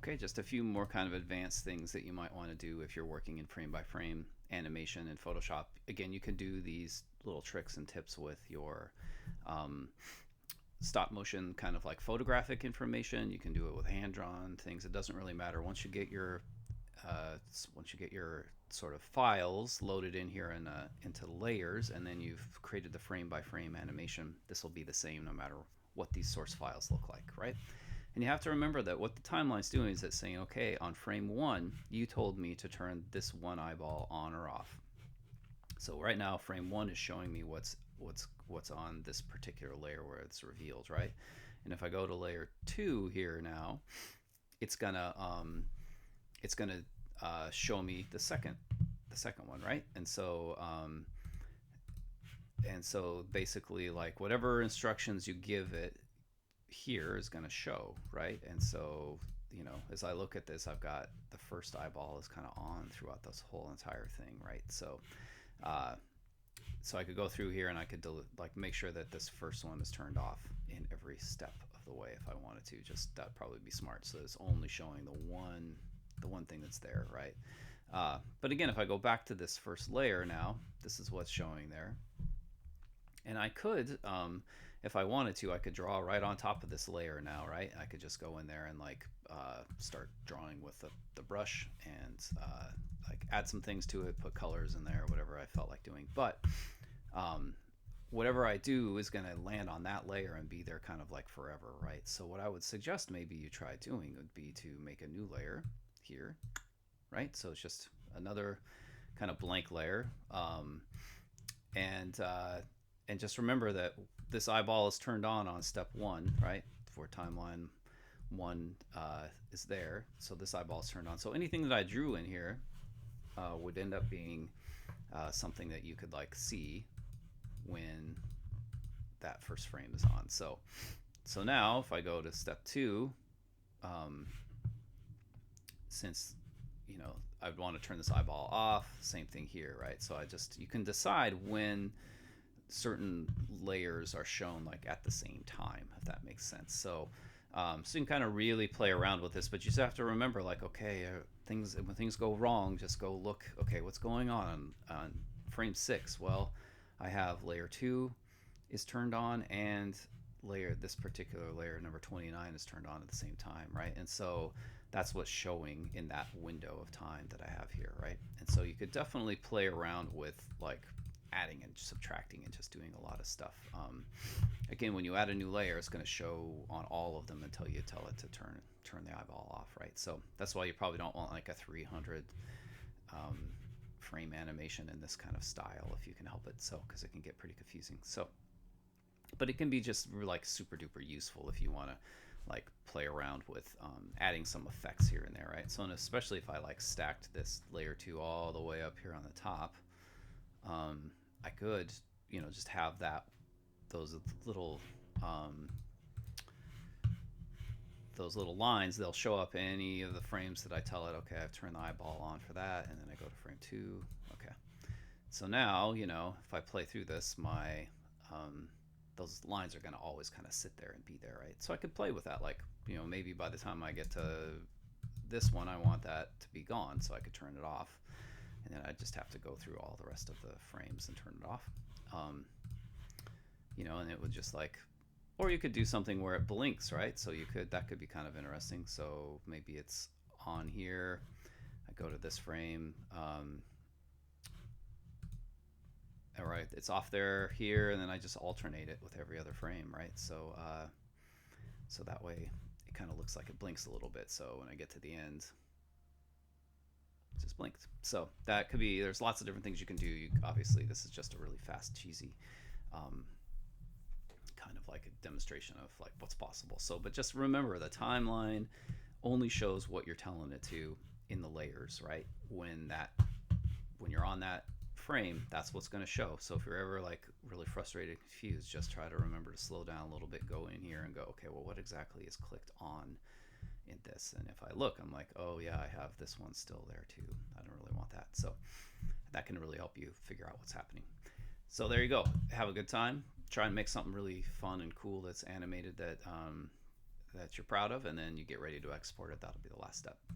Okay, just a few more kind of advanced things that you might want to do if you're working in frame by frame animation in Photoshop. Again, you can do these little tricks and tips with your um, stop motion kind of like photographic information. You can do it with hand drawn things. It doesn't really matter. Uh, once you get your sort of files loaded in here into layers, and then you've created the frame by frame animation, this will be the same no matter what these source files look like, right? And you have to remember that what the timeline's doing is it's saying, okay, on frame one, you told me to turn this one eyeball on or off. So right now, frame one is showing me what's on this particular layer where it's revealed, right? And if I go to layer two here now, it's gonna show me the second one, right? And so basically, like whatever instructions you give it here is going to show, right? And so, as I look at this, I've got the first eyeball is kind of on throughout this whole entire thing, right? Uh, so I could go through here and I could like make sure that this first one is turned off in every step of the way if I wanted to. Just that'd probably be smart. So it's only showing the one thing that's there, right? But again, if I go back to this first layer now, this is what's showing there. And I could, if I wanted to, I could draw right on top of this layer now, right? I could just go in there and like start drawing with the brush and like add some things to it, put colors in there, whatever I felt like doing. But whatever I do is going to land on that layer and be there kind of like forever, right? So what I would suggest maybe you try doing would be to make a new layer here, right? So it's just another kind of blank layer. And and just remember that this eyeball is turned on step one, right? For timeline one is there. So this eyeball is turned on. So anything that I drew in here would end up being something that you could like see when that first frame is on. So now if I go to step two, since I'd want to turn this eyeball off, same thing here, right? So you can decide when certain layers are shown like at the same time, if that makes sense. So you can kind of really play around with this, but you just have to remember, like, okay, when things go wrong, just go look. Okay, what's going on frame 6? Well, I have layer 2 is turned on, and this particular layer number 29 is turned on at the same time, right? And so that's what's showing in that window of time that I have here, right? And so you could definitely play around with like adding and subtracting and just doing a lot of stuff. Again, when you add a new layer, it's going to show on all of them until you tell it to turn the eyeball off, right? So that's why you probably don't want like a 300 frame animation in this kind of style if you can help it. So because it can get pretty confusing. So, but it can be just like super duper useful if you want to like play around with adding some effects here and there, right? So, and especially if I like stacked this layer 2 all the way up here on the top, I could, just have those little lines. They'll show up in any of the frames that I tell it, okay, I've turned the eyeball on for that, and then I go to frame 2. Okay, so now if I play through this, my those lines are going to always kind of sit there and be there, right? So I could play with that, like maybe by the time I get to this one, I want that to be gone, so I could turn it off. And then I just have to go through all the rest of the frames and turn it off. And it would just like, or you could do something where it blinks, right? So that could be kind of interesting. So maybe it's on here. I go to this frame. All right, it's off there here, and then I just alternate it with every other frame, right? So that way it kind of looks like it blinks a little bit. So when I get to the end, just blinked. So that could be, there's lots of different things you can do. Obviously this is just a really fast, cheesy kind of like a demonstration of like what's possible. So, but just remember, the timeline only shows what you're telling it to in the layers, right? When you're on that frame, that's what's going to show. So if you're ever like really frustrated, confused, just try to remember to slow down a little bit, go in here and go, okay, well, what exactly is clicked on in this? And if I look, I'm like, oh yeah, I have this one still there too. I don't really want that. So that can really help you figure out what's happening. So there you go. Have a good time. Try and make something really fun and cool that's animated, that that you're proud of, and then you get ready to export it. That'll be the last step.